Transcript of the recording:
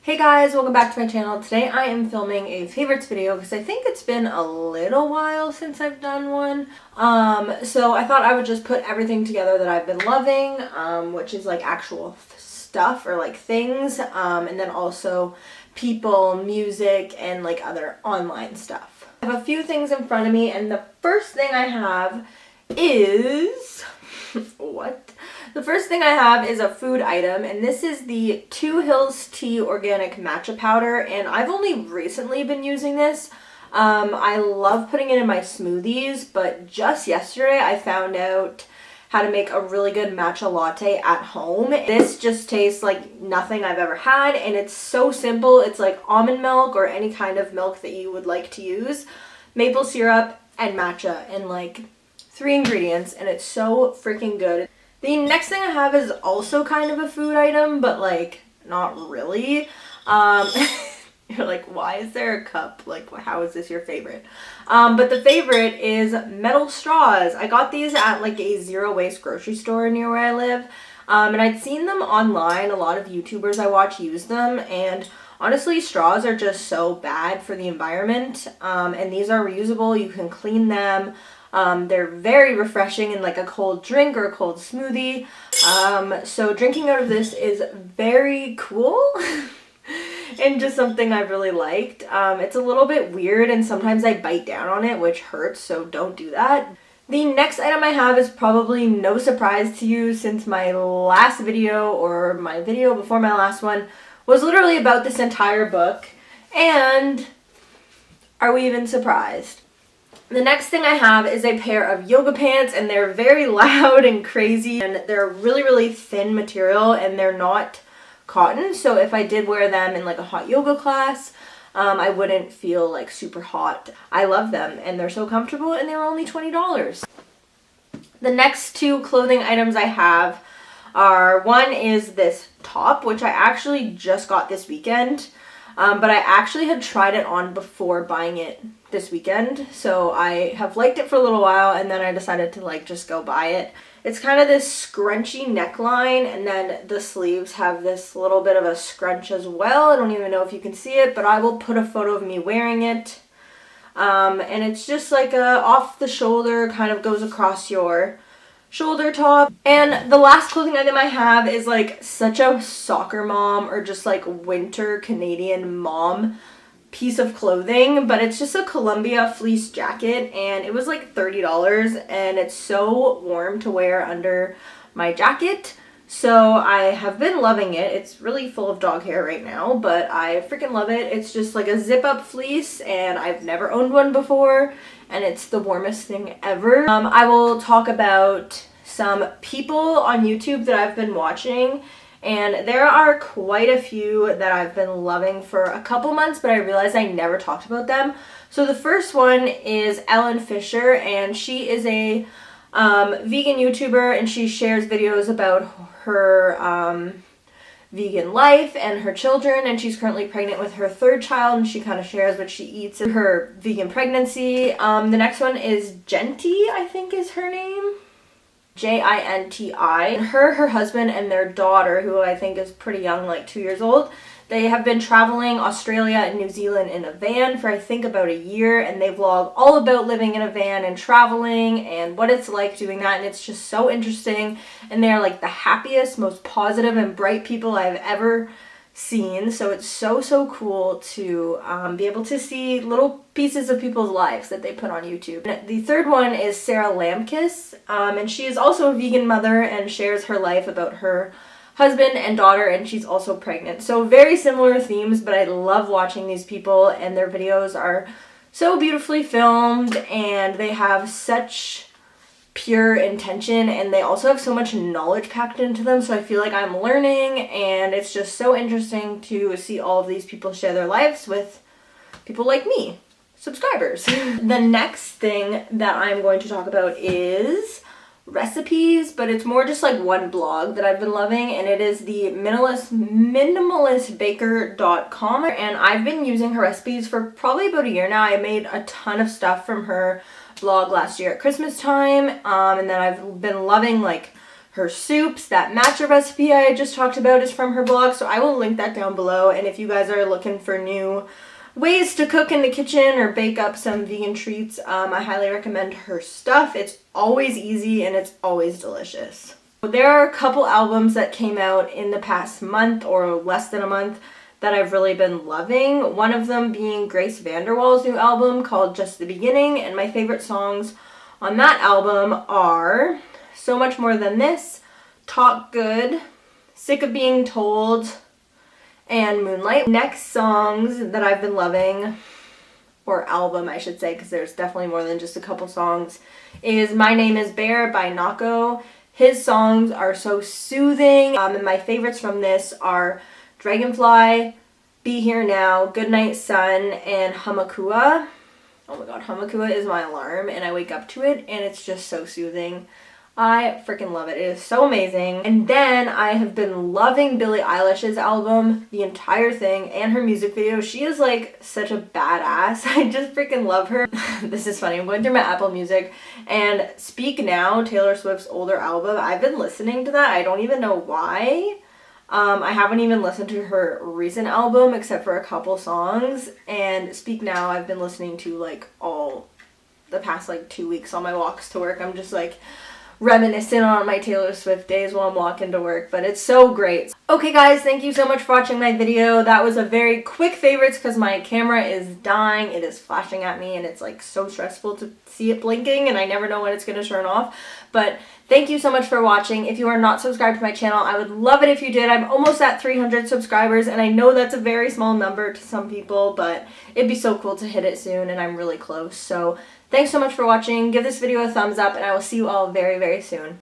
Hey guys, welcome back to my channel. Today I am filming a favorites video because I think it's been a little while since I've done one. So I thought I would just put everything together that I've been loving, which is like actual stuff or like things, and then also people, music, and like other online stuff. I have a few things in front of me, and the first thing I have is what? The first thing I have is a food item, and this is the Two Hills Tea Organic Matcha Powder, and I've only recently been using this. I love putting it in my smoothies, but just yesterday I found out how to make a really good matcha latte at home. This just tastes like nothing I've ever had, and it's so simple. It's like almond milk or any kind of milk that you would like to use, maple syrup, and matcha, and like 3 ingredients, and it's so freaking good. The next thing I have is also kind of a food item, but like not really. You're like, why is there a cup? Like, how is this your favorite? But the favorite is metal straws. I got these at like a zero waste grocery store near where I live. And I'd seen them online. A lot of YouTubers I watch use them, and honestly, straws are just so bad for the environment. And these are reusable. You can clean them. They're very refreshing in like a cold drink or a cold smoothie. So drinking out of this is very cool and just something I've really liked. It's a little bit weird and sometimes I bite down on it, which hurts, so don't do that. The next item I have is probably no surprise to you, since my last video, or my video before my last one, was literally about this entire book. And are we even surprised? The next thing I have is a pair of yoga pants, and they're very loud and crazy, and they're really thin material, and they're not cotton, so if I did wear them in like a hot yoga class, I wouldn't feel like super hot. I love them, and they're so comfortable, and they were only $20. The next 2 clothing items I have are, one is this top, which I actually just got this weekend, but I actually had tried it on before buying it this weekend, so I have liked it for a little while, and then I decided to like just go buy it. It's kind of this scrunchy neckline, and then the sleeves have this little bit of a scrunch as well. I don't even know if you can see it, but I will put a photo of me wearing it. And it's just like a off the shoulder, kind of goes across your shoulder top. And the last clothing item I have is like such a soccer mom or just like winter Canadian mom piece of clothing, but it's just a Columbia fleece jacket, and it was like $30, and it's so warm to wear under my jacket, so I have been loving it. It's really full of dog hair right now, but I freaking love it. It's just like a zip up fleece, and I've never owned one before, and it's the warmest thing ever. I will talk about some people on YouTube that I've been watching, and there are quite a few that I've been loving for a couple months, but I realized I never talked about them. So the first one is Ellen Fisher, and she is a vegan YouTuber, and she shares videos about her vegan life and her children, and she's currently pregnant with her 3rd child, and she kind of shares what she eats in her vegan pregnancy. The next one is Jenty, I think is her name. Jinti. Her husband, and their daughter, who I think is pretty young, like 2 years old, they have been traveling Australia and New Zealand in a van for I think about a year, and they vlog all about living in a van and traveling and what it's like doing that, and it's just so interesting, and they're like the happiest, most positive and bright people I've ever seen, so it's so cool to be able to see little pieces of people's lives that they put on YouTube. The third one is Sarah Lamkus, and she is also a vegan mother and shares her life about her husband and daughter, and she's also pregnant. So very similar themes, but I love watching these people, and their videos are so beautifully filmed, and they have such pure intention, and they also have so much knowledge packed into them, so I feel like I'm learning, and it's just so interesting to see all of these people share their lives with people like me, subscribers. The next thing that I'm going to talk about is recipes, but it's more just like one blog that I've been loving, and it is the minimalistbaker.com, and I've been using her recipes for probably about a year now. I made a ton of stuff from her blog last year at Christmas time, and then I've been loving like her soups. That matcha recipe I just talked about is from her blog, so I will link that down below. And if you guys are looking for new ways to cook in the kitchen or bake up some vegan treats, I highly recommend her stuff. It's always easy and it's always delicious. There are a couple albums that came out in the past month or less than a month that I've really been loving. One of them being Grace VanderWaal's new album called Just the Beginning, and my favorite songs on that album are So Much More Than This, Talk Good, Sick of Being Told, and Moonlight. Next songs that I've been loving, or album I should say, because there's definitely more than just a couple songs, is My Name is Bear by Nako. His songs are so soothing, and my favorites from this are Dragonfly, Be Here Now, Goodnight Sun, and Hamakua. Oh my god, Hamakua is my alarm, and I wake up to it, and it's just so soothing. I freaking love it. It is so amazing. And then I have been loving Billie Eilish's album, the entire thing, and her music video. She is like such a badass. I just freaking love her. This is funny. I'm going through my Apple Music, and Speak Now, Taylor Swift's older album, I've been listening to that. I don't even know why. I haven't even listened to her recent album except for a couple songs, and Speak Now I've been listening to like all the past like 2 weeks on my walks to work. I'm just like reminiscing on my Taylor Swift days while I'm walking to work, but it's so great. Okay guys, thank you so much for watching my video. That was a very quick favorites because my camera is dying. It is flashing at me and it's like so stressful to see it blinking and I never know when it's going to turn off. But thank you so much for watching. If you are not subscribed to my channel, I would love it if you did. I'm almost at 300 subscribers and I know that's a very small number to some people, but it'd be so cool to hit it soon and I'm really close. So thanks so much for watching. Give this video a thumbs up and I will see you all very, very soon.